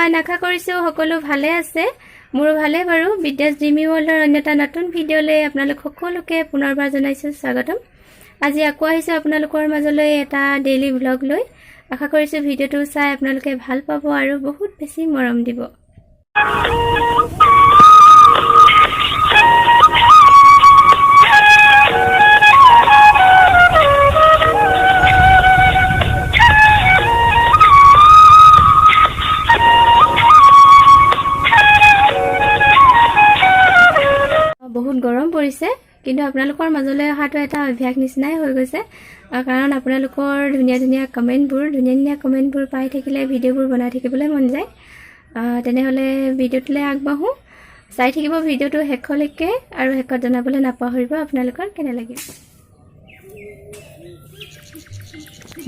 Everyone আশা কৰিছোঁ সকলো ভালে আছে মোৰ ভালে বাৰু বিদ্যাস ড্ৰিমি ৱৰ্ল্ডৰ অন্য এটা নতুন ভিডিঅ'লৈ আপোনালোক সকলোকে পুনৰবাৰ জনাইছোঁ স্বাগতম আজি আকৌ আহিছোঁ আপোনালোকৰ মাজলৈ এটা ডেইলি ব্লগ লৈ আশা কৰিছোঁ ভিডিঅ'টো চাই আপোনালোকে ভাল পাব আৰু বহুত বেছি মৰম দিব বহুত গৰম পৰিছে কিন্তু আপোনালোকৰ মাজলৈ অহাটো এটা অভ্যাস নিচিনাই হৈ গৈছে কাৰণ আপোনালোকৰ ধুনীয়া কমেন্টবোৰ পাই থাকিলে ভিডিঅ'বোৰ বনাই থাকিবলৈ মন যায় তেনেহলে ভিডিঅ'টোলৈ আগবাঢ়ো চাই থাকিব ভিডিঅ'টো শেষলৈকে আৰু শেষত জনাবলৈ নাপাহৰিব আপোনালোকৰ কেনে লাগিল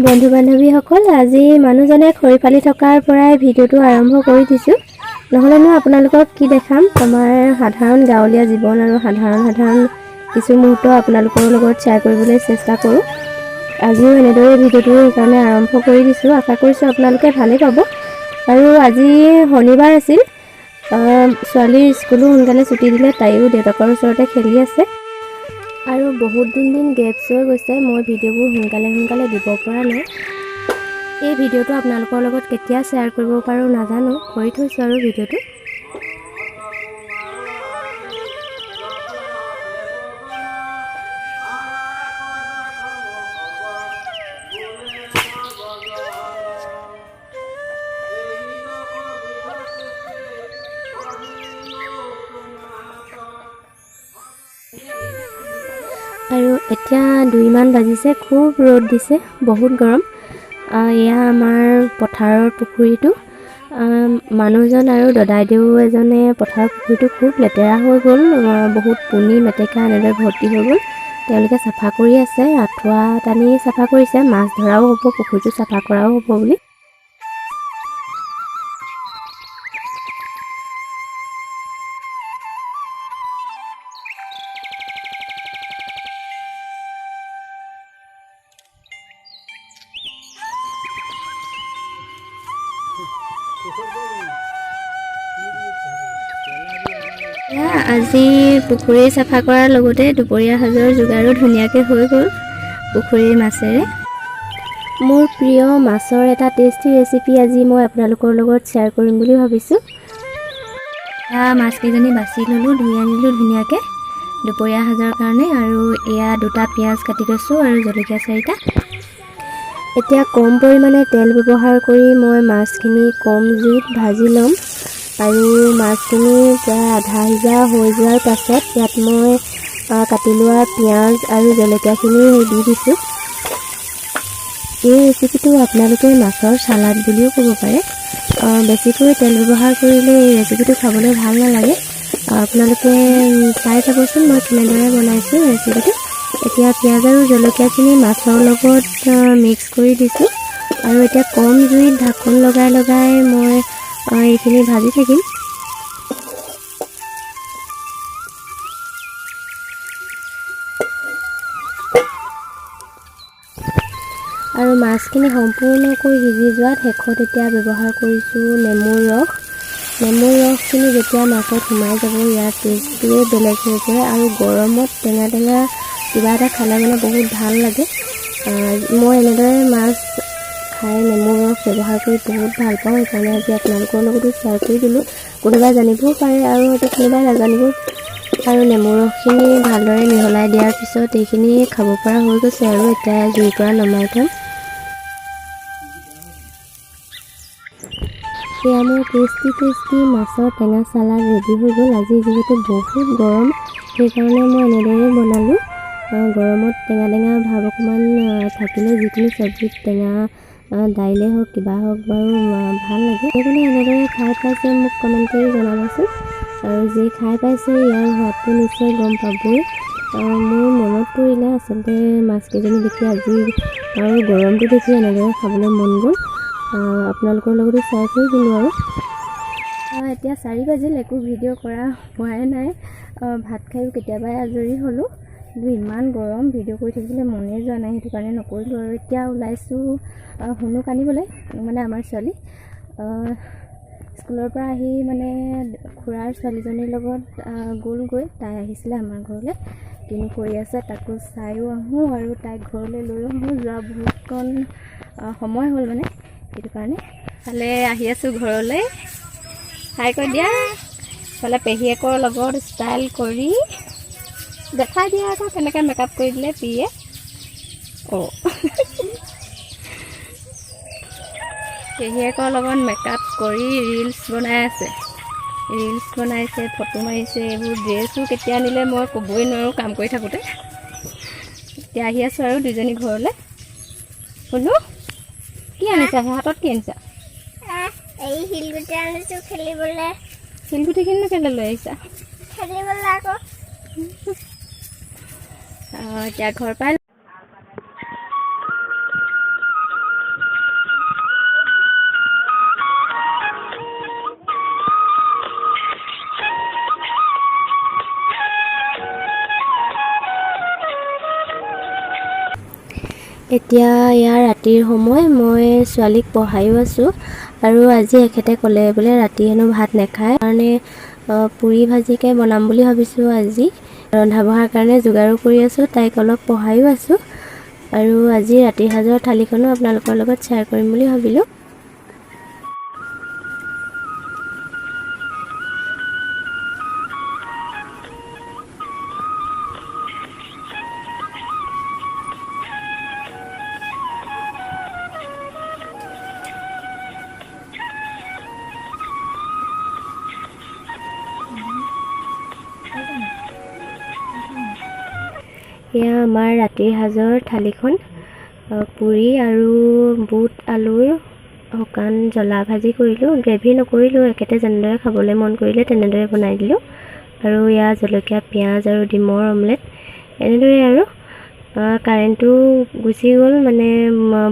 বন্ধু বান্ধৱীসকল আজি মানুহজনে খৰি ফালি থকাৰ পৰাই ভিডিঅ'টো আৰম্ভ কৰি দিছোঁ নহলেনো আপোনালোকক কি দেখাম আমাৰ সাধাৰণ গাঁৱলীয়া জীৱন আৰু সাধাৰণ কিছু মুহূৰ্ত আপোনালোকৰ লগত শ্বেয়াৰ কৰিবলৈ চেষ্টা কৰোঁ আজিও এনেদৰে ভিডিঅ'টো সেইকাৰণে আৰম্ভ কৰি দিছোঁ আশা কৰিছোঁ আপোনালোকে ভালেই পাব আৰু আজি শনিবাৰ আছিল ছোৱালীৰ স্কুলো সোনকালে ছুটি দিলে তাইও দেউতাকৰ ওচৰতে খেলি আছে আৰু বহুত দিন গেপছ হৈ গৈছে মই ভিডিঅ'বোৰ সোনকালে দিব পৰা নাই এই ভিডিঅ'টো আপোনালোকৰ লগত কেতিয়া শ্বেয়াৰ কৰিব পাৰোঁ নাজানো কৰি থৈছোঁ আৰু ভিডিঅ'টো আৰু এতিয়া 2 মান বাজিছে খুব ৰ'দ দিছে বহুত গৰম এয়া আমাৰ পথাৰৰ পুখুৰীটো মানুহজন আৰু দদাইদেউ এজনে পথাৰৰ পুখুৰীটো খুব লেতেৰা হৈ গ'ল বহুত পুনি মেটেকা এনেদৰে ভৰ্তি হৈ গ'ল তেওঁলোকে চাফা কৰি আছে আঁঠুৱা টানি চাফা কৰিছে মাছ ধৰাও হ'ব পুখুৰীটো চাফা কৰাও হ'ব বুলি আজি পুখুৰী চাফা কৰাৰ লগতে দুপৰীয়া সাজৰ যোগাৰো ধুনীয়াকৈ হৈ গ'ল পুখুৰীৰ মাছেৰে মোৰ প্ৰিয় মাছৰ এটা টেষ্টি ৰেচিপি আজি মই আপোনালোকৰ লগত শ্বেয়াৰ কৰিম বুলি ভাবিছোঁ মাছকেইজনী বাছি ল'লোঁ ধুই আনিলোঁ ধুনীয়াকৈ দুপৰীয়া সাজৰ কাৰণে আৰু এয়া 2টা পিঁয়াজ কাটি লৈছোঁ আৰু জলকীয়া 4টা এতিয়া কম পৰিমাণে তেল ব্যৱহাৰ কৰি মই মাছখিনি কম জুইত ভাজি ল'ম আৰু মাছখিনি প্ৰায় আধা সিজা হৈ যোৱাৰ পাছত ইয়াত মই কাটি লোৱা পিঁয়াজ আৰু জলকীয়াখিনি দি দিছোঁ এই ৰেচিপিটো আপোনালোকে মাছৰ চালাড বুলিও ক'ব পাৰে বেছিকৈ তেল ব্যৱহাৰ কৰিলে এই ৰেচিপিটো খাবলৈ ভাল নালাগে আপোনালোকে চাই চাবচোন মই কেনেদৰে বনাইছোঁ ৰেচিপিটো এতিয়া পিঁয়াজ আৰু জলকীয়াখিনি মাছৰ লগত মিক্স কৰি দিছোঁ আৰু এতিয়া কম জুইত ঢাকন লগাই মই এইখিনি ভাজি থাকিম আৰু মাছখিনি সম্পূৰ্ণকৈ সিজি যোৱাত শেষত এতিয়া ব্যৱহাৰ কৰিছোঁ নেমুৰ ৰসখিনি যেতিয়া মাছত সোমাই যাব ইয়াৰ টেষ্টটোৱে বেলেগ হৈ পৰে আৰু গৰমত টেঙা কিবা এটা খালে মানে বহুত ভাল লাগে মই এনেদৰে মাছ খাই নেমুৰ ৰস ব্যৱহাৰ কৰি বহুত ভাল পাওঁ সেইকাৰণে আজি আপোনালোকৰ লগতো শ্বেয়াৰ কৰি দিলোঁ কোনোবাই জানিবও পাৰে আৰু হয়তো কোনোবাই নাজানিব আৰু নেমুৰ ৰসখিনি ভালদৰে মিহলাই দিয়াৰ পিছত এইখিনি খাব পৰা হৈ গৈছে আৰু এতিয়া জুইৰ পৰা নমাই থ'ম এয়া মোৰ টেষ্টি মাছৰ টেঙা চালাড ৰেডি হৈ গ'ল আজি যিহেতু বহুত গৰম সেইকাৰণে মই এনেদৰে বনালোঁ গৰমত টেঙা ভাৱ অকণমান থাকিলে যিকোনো চব্জিত টেঙা দাইলে হওক কিবা হওক বাৰু ভাল লাগে সেইকাৰণে এনেদৰে খাই পাইছে মোক কমেণ্ট কৰি জনাবচোন আৰু যি খাই পাইছে ইয়াৰ সোৱাদটো নিশ্চয় গম পাবই মোৰ মনত পৰিলে আচলতে মাছকেইজনী দেখি আজি আৰু গৰমটো দেখি এনেদৰে খাবলৈ মন গ'ল আপোনালোকৰ লগতো শ্বেয়াৰ কৰি দিলোঁ আৰু এতিয়া 4 বাজিল একো ভিডিঅ' কৰা হোৱাই নাই ভাত খাইও কেতিয়াবাই আজৰি হ'লোঁ কিন্তু ইমান গৰম ভিডিঅ' কৰি থাকিবলৈ মনে যোৱা নাই সেইটো কাৰণে নকৰিলোঁ আৰু এতিয়া ওলাইছোঁ শুনুক আনিবলৈ মানে আমাৰ ছোৱালী স্কুলৰ পৰা আহি মানে খুৰাৰ ছোৱালীজনীৰ লগত গ'লগৈ। তাই আহিছিলে আমাৰ ঘৰলৈ, কিনো কৰি আছে তাকো চায়ো আহোঁ আৰু তাইক ঘৰলৈ লৈ আহোঁ। যোৱা বহুতকণ সময় হ'ল মানে, সেইটো কাৰণে ফালে আহি আছোঁ ঘৰলৈ। হাই কৈ দিয়া। ফালে পেহীয়েকৰ লগত ষ্টাইল কৰি দেখাই দিয়া আকৌ কেনেকৈ মেকআপ কৰি দিলে পিয়ে। পেহীয়েকৰ লগত মেকআপ কৰি ৰিলচ বনাই আছে, ৰিলচ বনাইছে, ফটো মাৰিছে। এইবোৰ ড্ৰেছো কেতিয়া আনিলে মই ক'বই নোৱাৰোঁ কাম কৰি থাকোঁতে। এতিয়া আহি আছোঁ আৰু দুইজনী ঘৰলৈ। শুনো কি আনিছা, হাতত কি আনিছা? এই শিলগুটি আনিছোঁ খেলিবলৈ। শিলগুটিখিনি কেলৈ লৈ আহিছা? খেলিবলৈ আকৌ। এতিয়া ঘৰ পাই এতিয়া ইয়াৰ ৰাতিৰ সময়, মই ছোৱালীক পঢ়াইও আছোঁ। আৰু আজি এখেতে ক'লে বোলে ৰাতি হেনো ভাত নাখায় কাৰণে পুৰি ভাজিকে বনাম বুলি ভাবিছোঁ। আজি ৰন্ধা বঢ়াৰ কাৰণে যোগাৰো কৰি আছোঁ, তাইক অলপ পঢ়াইও আছোঁ। আৰু আজি ৰাতিৰ সাজৰ থালিখনো আপোনালোকৰ লগত শ্বেয়াৰ কৰিম বুলি ভাবিলোঁ। এয়া আমাৰ ৰাতিৰ সাজৰ থালিখন, পুৰি আৰু বুট আলুৰ শুকান জ্বলা ভাজি কৰিলোঁ। গ্ৰেভি নকৰিলোঁ, একেতে যেনেদৰে খাবলৈ মন কৰিলে তেনেদৰে বনাই দিলোঁ। আৰু এয়া জলকীয়া, পিঁয়াজ আৰু ডিমৰ অমলেট। এনেদৰে আৰু কাৰেণ্টটো গুচি গ'ল মানে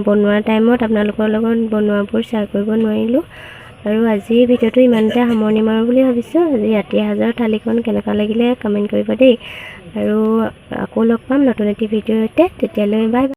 বনোৱাৰ টাইমত আপোনালোকৰ লগত বনোৱাবোৰ শ্বেয়াৰ কৰিব নোৱাৰিলোঁ। আৰু আজিৰ ভিডিঅ'টো ইমানতে সামৰণি মাৰোঁ বুলি ভাবিছোঁ। আজি ৰাতিৰ সাজৰ থালিখন কেনেকুৱা লাগিলে কমেণ্ট কৰিব দেই। আৰু আকৌ লগ পাম নতুন এটি ভিডিঅ'ৰ সৈতে, তেতিয়ালৈ বাই বাই।